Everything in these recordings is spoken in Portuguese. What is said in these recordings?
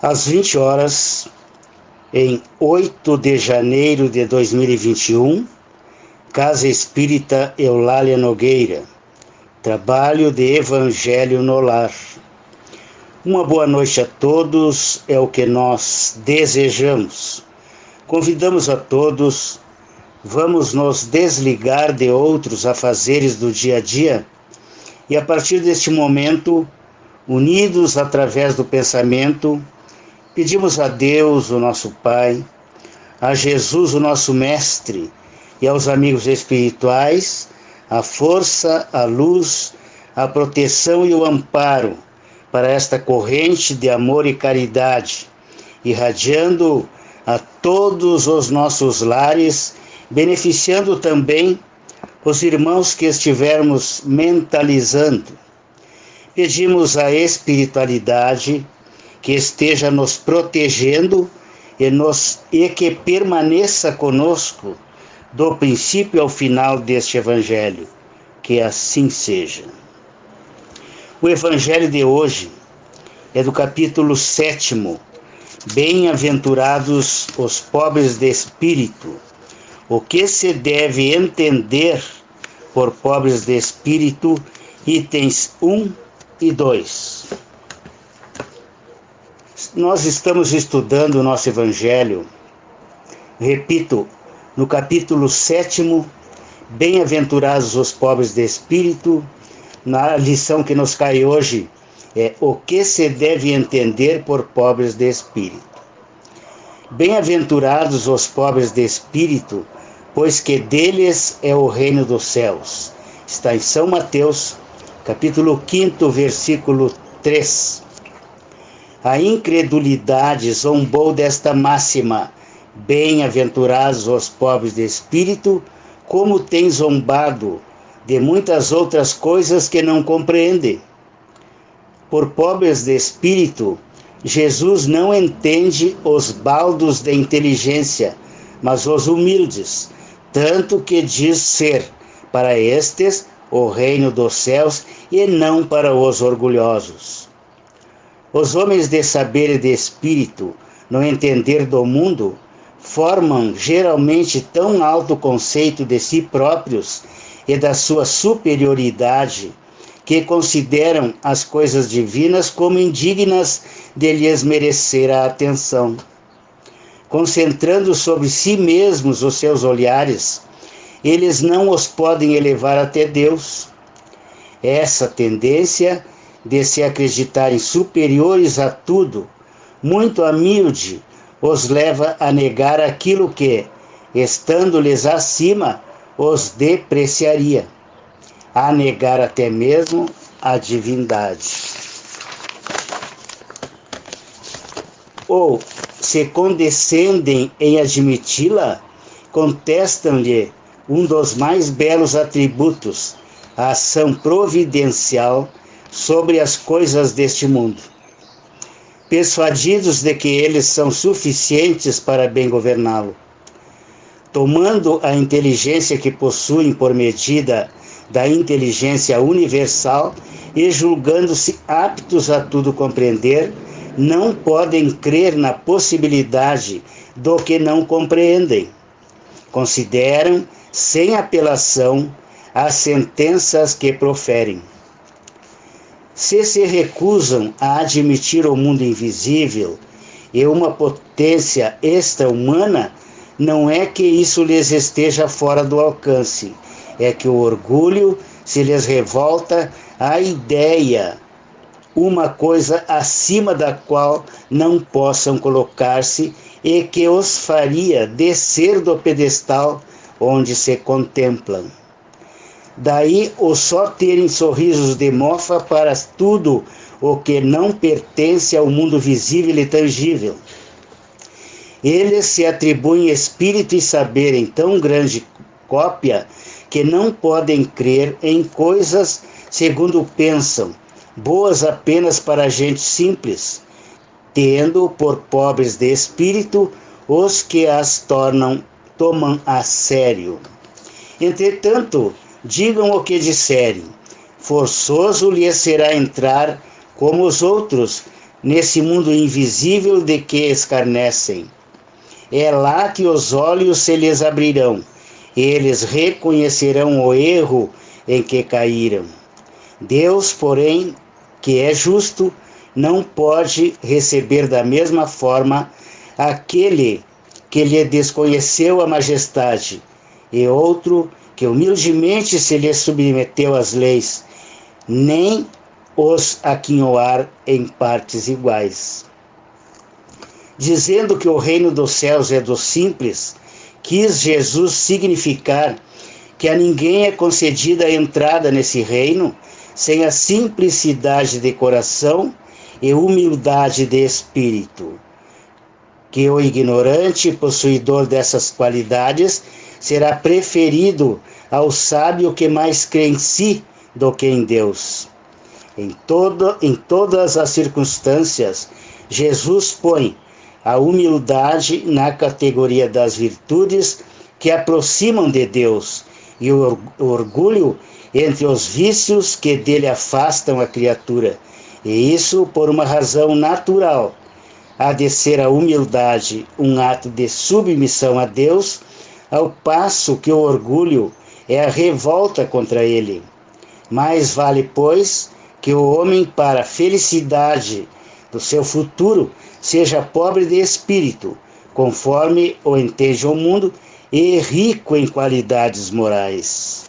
às 20 horas, em 8 de janeiro de 2021, Casa Espírita Eulália Nogueira, trabalho de Evangelho no Lar. Uma boa noite a todos, é o que nós desejamos. Convidamos a todos, vamos nos desligar de outros afazeres do dia a dia e, a partir deste momento, unidos através do pensamento, pedimos a Deus, o nosso Pai, a Jesus, o nosso Mestre, e aos amigos espirituais, a força, a luz, a proteção e o amparo para esta corrente de amor e caridade, irradiando a todos os nossos lares, beneficiando também os irmãos que estivermos mentalizando. Pedimos à espiritualidade que esteja nos protegendo e que permaneça conosco do princípio ao final deste Evangelho. Que assim seja. O Evangelho de hoje é do capítulo 7. Bem-aventurados os pobres de espírito. O que se deve entender por pobres de espírito, itens 1 e 2. Nós estamos estudando o nosso Evangelho, repito, no capítulo 7, Bem-aventurados os pobres de espírito. Na lição que nos cai hoje é o que se deve entender por pobres de espírito. Bem-aventurados os pobres de espírito, pois que deles é o reino dos céus. Está em São Mateus, capítulo 5, versículo 3. A incredulidade zombou desta máxima: bem-aventurados os pobres de espírito, como tem zombado de muitas outras coisas que não compreendem. Por pobres de espírito, Jesus não entende os baldos de inteligência, mas os humildes, tanto que diz ser para estes o reino dos céus e não para os orgulhosos. Os homens de saber e de espírito, no entender do mundo, formam geralmente tão alto conceito de si próprios e da sua superioridade, que consideram as coisas divinas como indignas de lhes merecer a atenção. Concentrando sobre si mesmos os seus olhares, eles não os podem elevar até Deus. Essa tendência de se acreditarem superiores a tudo, muito humilde, os leva a negar aquilo que, estando-lhes acima, os depreciaria, a negar até mesmo a divindade. Ou, se condescendem em admiti-la, contestam-lhe um dos mais belos atributos, a ação providencial sobre as coisas deste mundo. Persuadidos de que eles são suficientes para bem governá-lo. Tomando a inteligência que possuem por medida da inteligência universal e julgando-se aptos a tudo compreender, não podem crer na possibilidade do que não compreendem. Consideram, sem apelação, as sentenças que proferem. Se recusam a admitir o mundo invisível e uma potência extra-humana, não é que isso lhes esteja fora do alcance, é que o orgulho se lhes revolta à ideia, uma coisa acima da qual não possam colocar-se e que os faria descer do pedestal onde se contemplam. Daí o só terem sorrisos de mofa para tudo o que não pertence ao mundo visível e tangível. Eles se atribuem espírito e saber em tão grande cópia que não podem crer em coisas segundo pensam, boas apenas para gente simples, tendo por pobres de espírito os que as tomam a sério. Entretanto, digam o que disserem, forçoso lhes será entrar como os outros nesse mundo invisível de que escarnecem. É lá que os olhos se lhes abrirão, e eles reconhecerão o erro em que caíram. Deus, porém, que é justo, não pode receber da mesma forma aquele que lhe desconheceu a majestade, e outro que humildemente se lhe submeteu às leis, nem os aquinhoar em partes iguais. Dizendo que o reino dos céus é dos simples, quis Jesus significar que a ninguém é concedida a entrada nesse reino sem a simplicidade de coração e humildade de espírito. Que o ignorante, possuidor dessas qualidades, será preferido ao sábio que mais crê em si do que em Deus. Em todas as circunstâncias, Jesus põe a humildade na categoria das virtudes que aproximam de Deus e o orgulho entre os vícios que dele afastam a criatura. E isso por uma razão natural. Há de ser a humildade um ato de submissão a Deus, ao passo que o orgulho é a revolta contra ele. Mais vale, pois, que o homem, para a felicidade do seu futuro, seja pobre de espírito, conforme o entende o mundo, e rico em qualidades morais.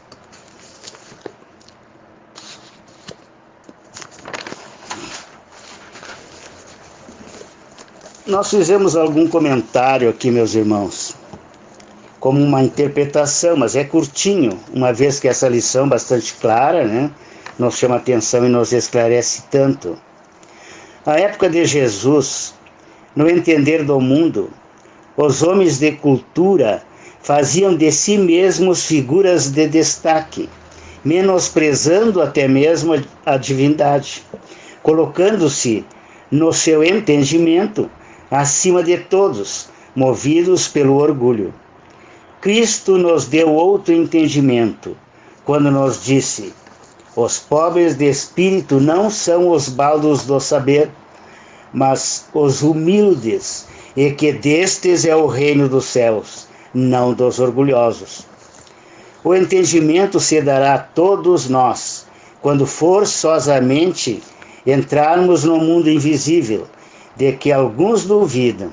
Nós fizemos algum comentário aqui, meus irmãos, como uma interpretação, mas é curtinho, uma vez que essa lição bastante clara, né, nos chama atenção e nos esclarece tanto. Na época de Jesus, no entender do mundo, os homens de cultura faziam de si mesmos figuras de destaque, menosprezando até mesmo a divindade, colocando-se no seu entendimento acima de todos, movidos pelo orgulho. Cristo nos deu outro entendimento, quando nos disse: os pobres de espírito não são os baldos do saber, mas os humildes, e que destes é o reino dos céus, não dos orgulhosos. O entendimento se dará a todos nós, quando forçosamente entrarmos no mundo invisível, de que alguns duvidam,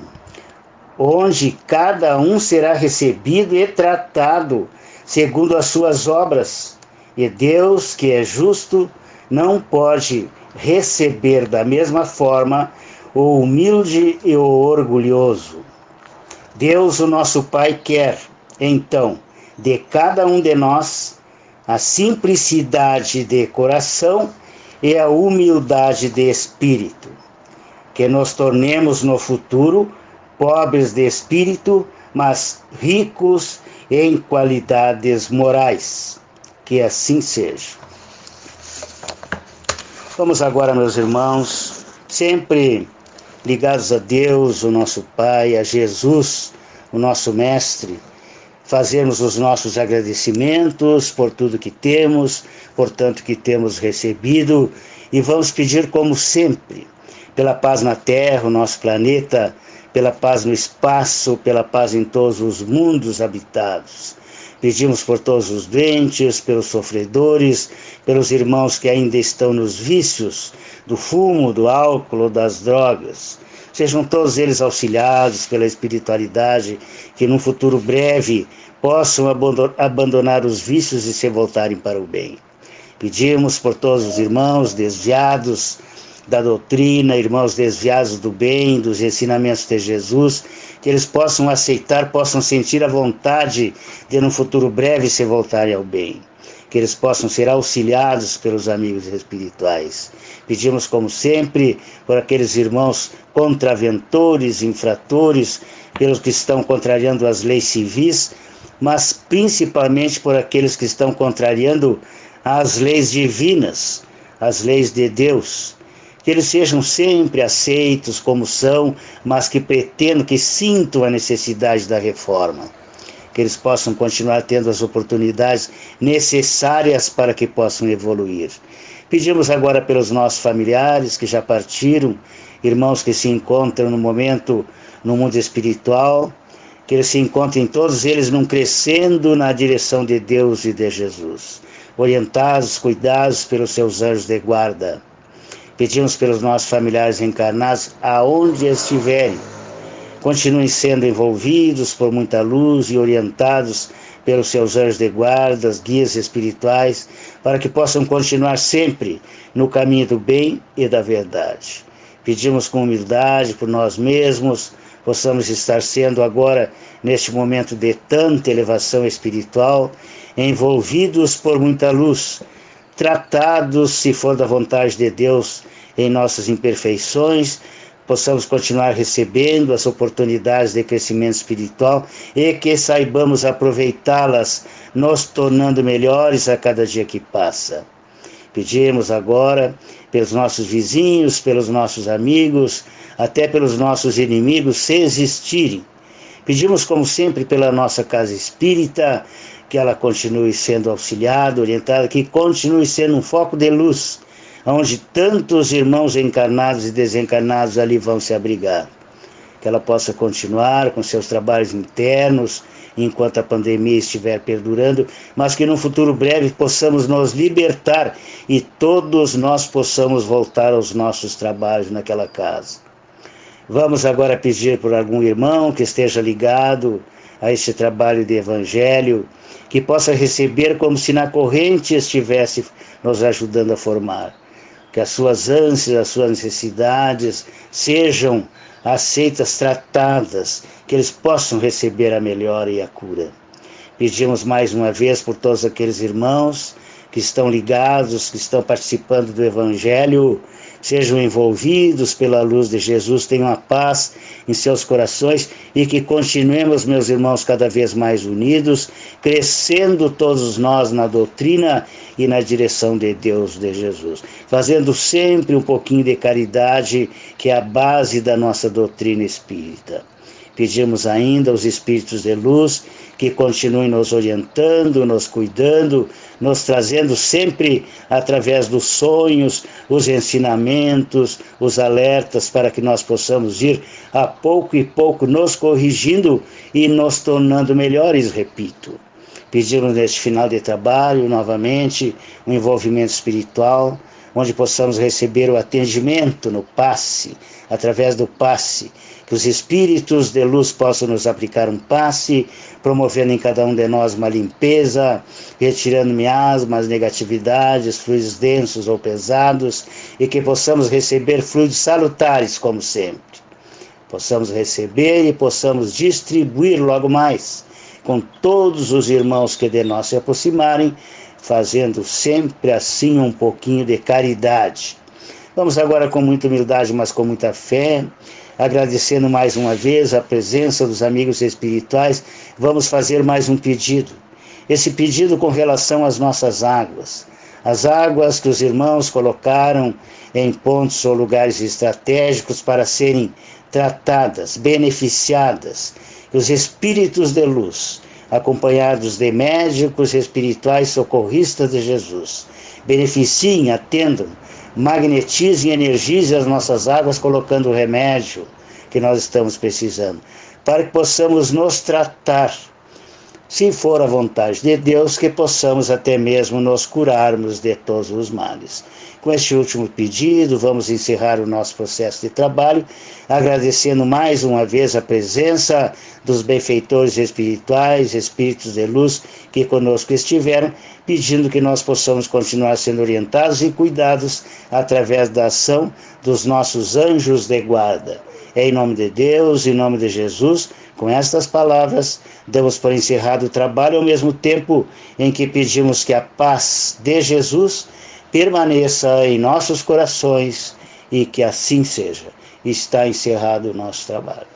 onde cada um será recebido e tratado segundo as suas obras, e Deus, que é justo, não pode receber da mesma forma o humilde e o orgulhoso. Deus, o nosso Pai, quer, então, de cada um de nós, a simplicidade de coração e a humildade de espírito, que nos tornemos no futuro pobres de espírito, mas ricos em qualidades morais. Que assim seja. Vamos agora, meus irmãos, sempre ligados a Deus, o nosso Pai, a Jesus, o nosso Mestre, fazermos os nossos agradecimentos por tudo que temos, por tanto que temos recebido, e vamos pedir, como sempre, pela paz na Terra, o nosso planeta, pela paz no espaço, pela paz em todos os mundos habitados. Pedimos por todos os doentes, pelos sofredores, pelos irmãos que ainda estão nos vícios do fumo, do álcool, das drogas. Sejam todos eles auxiliados pela espiritualidade, que num futuro breve possam abandonar os vícios e se voltarem para o bem. Pedimos por todos os irmãos desviados da doutrina, irmãos desviados do bem, dos ensinamentos de Jesus, que eles possam aceitar, possam sentir a vontade de no futuro breve se voltarem ao bem, que eles possam ser auxiliados pelos amigos espirituais. Pedimos, como sempre, por aqueles irmãos contraventores, infratores, pelos que estão contrariando as leis civis, mas principalmente por aqueles que estão contrariando as leis divinas, as leis de Deus, que eles sejam sempre aceitos como são, mas que pretendam, que sintam a necessidade da reforma. que eles possam continuar tendo as oportunidades necessárias para que possam evoluir. Pedimos agora pelos nossos familiares que já partiram, irmãos que se encontram no momento no mundo espiritual, que eles se encontrem todos eles num crescendo na direção de Deus e de Jesus, orientados, cuidados pelos seus anjos de guarda. Pedimos pelos nossos familiares encarnados, aonde estiverem, continuem sendo envolvidos por muita luz e orientados pelos seus anjos de guarda, guias espirituais, para que possam continuar sempre no caminho do bem e da verdade. Pedimos com humildade por nós mesmos, possamos estar sendo agora, neste momento de tanta elevação espiritual, envolvidos por muita luz, tratados, se for da vontade de Deus, em nossas imperfeições, possamos continuar recebendo as oportunidades de crescimento espiritual e que saibamos aproveitá-las, nos tornando melhores a cada dia que passa. Pedimos agora pelos nossos vizinhos, pelos nossos amigos, até pelos nossos inimigos, se existirem. Pedimos, como sempre, pela nossa casa espírita, que ela continue sendo auxiliada, orientada, que continue sendo um foco de luz, onde tantos irmãos encarnados e desencarnados ali vão se abrigar. Que ela possa continuar com seus trabalhos internos, enquanto a pandemia estiver perdurando, mas que no futuro breve possamos nos libertar e todos nós possamos voltar aos nossos trabalhos naquela casa. Vamos agora pedir por algum irmão que esteja ligado a este trabalho de evangelho, que possa receber como se na corrente estivesse nos ajudando a formar. Que as suas ânsias, as suas necessidades sejam aceitas, tratadas, que eles possam receber a melhora e a cura. Pedimos mais uma vez por todos aqueles irmãos que estão ligados, que estão participando do Evangelho, sejam envolvidos pela luz de Jesus, tenham a paz em seus corações e que continuemos, meus irmãos, cada vez mais unidos, crescendo todos nós na doutrina e na direção de Deus, de Jesus, fazendo sempre um pouquinho de caridade, que é a base da nossa doutrina espírita. Pedimos ainda aos espíritos de luz que continuem nos orientando, nos cuidando, nos trazendo sempre através dos sonhos, os ensinamentos, os alertas, para que nós possamos ir a pouco e pouco nos corrigindo e nos tornando melhores, repito. Pedimos neste final de trabalho, novamente, um envolvimento espiritual, onde possamos receber o atendimento no passe, através do passe, que os espíritos de luz possam nos aplicar um passe, promovendo em cada um de nós uma limpeza, retirando miasmas, negatividades, fluidos densos ou pesados, e que possamos receber fluidos salutares, como sempre. Possamos receber e possamos distribuir logo mais, com todos os irmãos que de nós se aproximarem, fazendo sempre assim um pouquinho de caridade. Vamos agora com muita humildade, mas com muita fé, agradecendo mais uma vez a presença dos amigos espirituais, vamos fazer mais um pedido. Esse pedido com relação às nossas águas. As águas que os irmãos colocaram em pontos ou lugares estratégicos para serem tratadas, beneficiadas. Os espíritos de luz, acompanhados de médicos espirituais socorristas de Jesus, beneficiem, atendam, magnetizem e energizem as nossas águas, colocando o remédio que nós estamos precisando, para que possamos nos tratar, se for a vontade de Deus, que possamos até mesmo nos curarmos de todos os males. Com este último pedido, vamos encerrar o nosso processo de trabalho, agradecendo mais uma vez a presença dos benfeitores espirituais, espíritos de luz que conosco estiveram, pedindo que nós possamos continuar sendo orientados e cuidados através da ação dos nossos anjos de guarda. Em nome de Deus, em nome de Jesus, com estas palavras, damos por encerrado o trabalho, ao mesmo tempo em que pedimos que a paz de Jesus permaneça em nossos corações e que assim seja. Está encerrado o nosso trabalho.